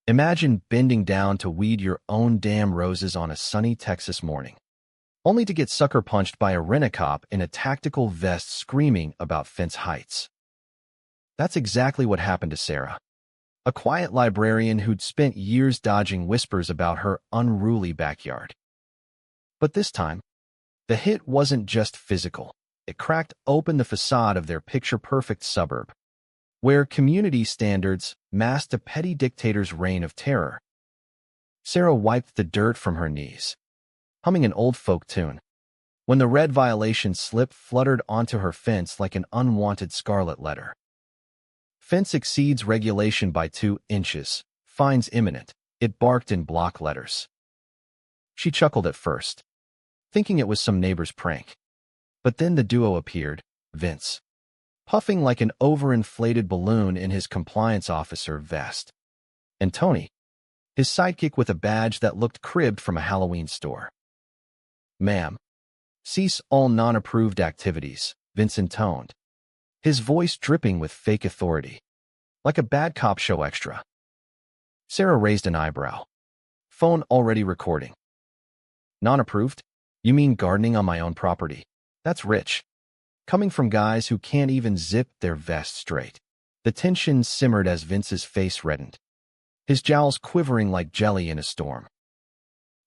Imagine bending down to weed your own damn roses on a sunny Texas morning, only to get sucker punched by a rent-a-cop in a tactical vest screaming about fence heights. That's exactly what happened to Sarah, a quiet librarian who'd spent years dodging whispers about her unruly backyard. But this time, the hit wasn't just physical. It cracked open the facade of their picture-perfect suburb, where community standards masked a petty dictator's reign of terror. Sarah wiped the dirt from her knees, humming an old folk tune, when the red violation slip fluttered onto her fence like an unwanted scarlet letter. Fence exceeds regulation by 2 inches. Fines imminent, it barked in block letters. She chuckled at first, thinking it was some neighbor's prank. But then the duo appeared, Vince, puffing like an overinflated balloon in his compliance officer vest, and Tony, his sidekick with a badge that looked cribbed from a Halloween store. "Ma'am, cease all non-approved activities," Vince intoned, his voice dripping with fake authority, like a bad cop show extra. Sarah raised an eyebrow. Phone already recording. "Non-approved? You mean gardening on my own property? That's rich. Coming from guys who can't even zip their vest straight." The tension simmered as Vince's face reddened, his jowls quivering like jelly in a storm.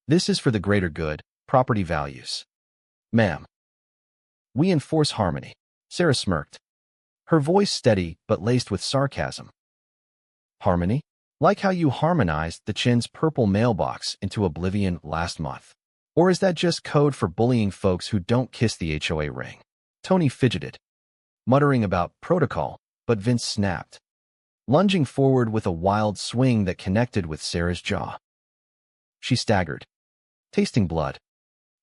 "This is for the greater good, property values. Ma'am. We enforce harmony." Sarah smirked, her voice steady but laced with sarcasm. "Harmony? Like how you harmonized the Chin's purple mailbox into oblivion last month? Or is that just code for bullying folks who don't kiss the HOA ring?" Tony fidgeted, muttering about protocol, but Vince snapped, lunging forward with a wild swing that connected with Sarah's jaw. She staggered, tasting blood,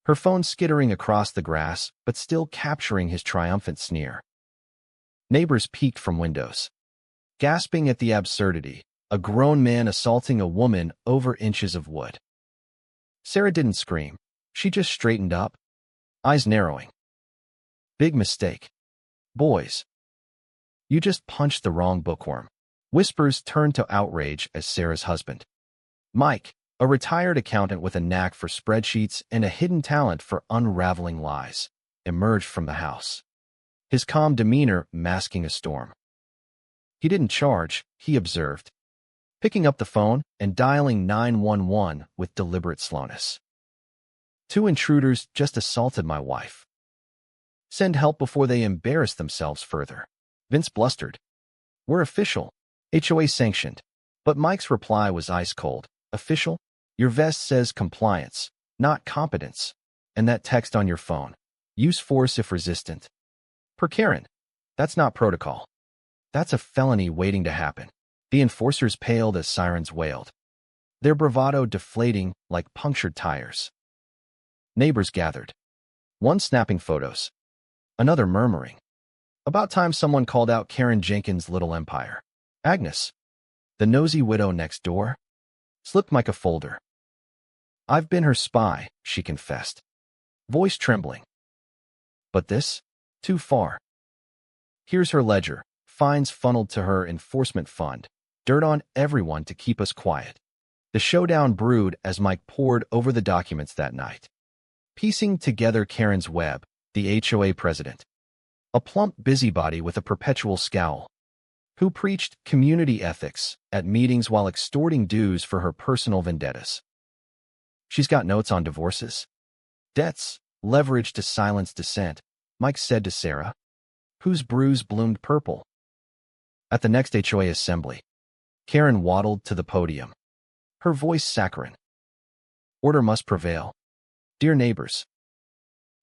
her phone skittering across the grass but still capturing his triumphant sneer. Neighbors peeked from windows, gasping at the absurdity, a grown man assaulting a woman over inches of wood. Sarah didn't scream. She just straightened up, eyes narrowing. "Big mistake. Boys. You just punched the wrong bookworm." Whispers turned to outrage as Sarah's husband, Mike, a retired accountant with a knack for spreadsheets and a hidden talent for unraveling lies, emerged from the house, his calm demeanor masking a storm. He didn't charge, he observed, picking up the phone and dialing 911 with deliberate slowness. "2 intruders just assaulted my wife. Send help before they embarrass themselves further." Vince blustered. "We're official, HOA sanctioned." But Mike's reply was ice cold. "Official? Your vest says compliance, not competence. And that text on your phone, use force if resistant. Per Karen, that's not protocol. That's a felony waiting to happen." The enforcers paled as sirens wailed, their bravado deflating like punctured tires. Neighbors gathered, one snapping photos, another murmuring. About time someone called out Karen Jenkins' little empire. Agnes, the nosy widow next door, slipped Mike a folder. "I've been her spy," she confessed, voice trembling. "But this? Too far. Here's her ledger, fines funneled to her enforcement fund, dirt on everyone to keep us quiet." The showdown brewed as Mike pored over the documents that night, piecing together Karen's web, the HOA president, a plump busybody with a perpetual scowl, who preached community ethics at meetings while extorting dues for her personal vendettas. "She's got notes on divorces, debts, leverage to silence dissent," Mike said to Sarah, whose bruise bloomed purple. At the next HOA assembly, Karen waddled to the podium, her voice saccharine. "Order must prevail. Dear neighbors,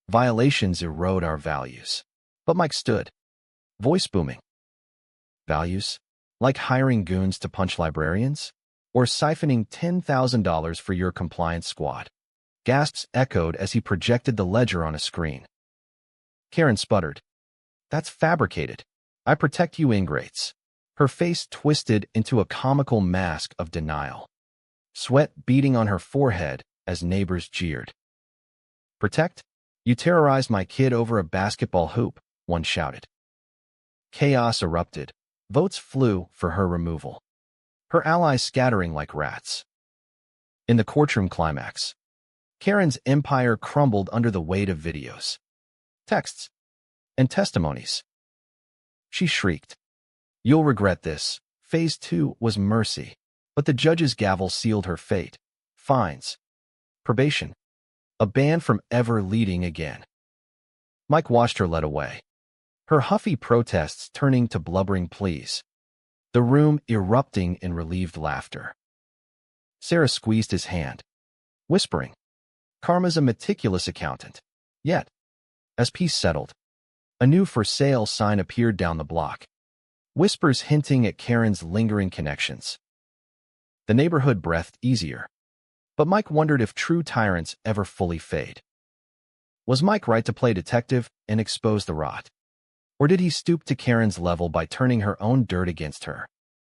violations erode our values." But Mike stood, voice booming. "Values? Like hiring goons to punch librarians? Or siphoning $10,000 for your compliance squad?" Gasps echoed as he projected the ledger on a screen. Karen sputtered. "That's fabricated. I protect you ingrates." Her face twisted into a comical mask of denial, sweat beading on her forehead as neighbors jeered. "Protect? You terrorized my kid over a basketball hoop," one shouted. Chaos erupted. Votes flew for her removal. her allies scattering like rats. In the courtroom climax, Karen's empire crumbled under the weight of videos, texts, and testimonies. She shrieked, "You'll regret this." Phase 2 was mercy, but the judge's gavel sealed her fate. Fines, probation, a ban from ever leading again. Mike watched her led away, her huffy protests turning to blubbering pleas, the room erupting in relieved laughter. Sarah squeezed his hand, whispering, "Karma's a meticulous accountant." Yet, as peace settled, a new for sale sign appeared down the block, whispers hinting at Karen's lingering connections. The neighborhood breathed easier, but Mike wondered if true tyrants ever fully fade. Was Mike right to play detective and expose the rot? Or did he stoop to Karen's level by turning her own dirt against her?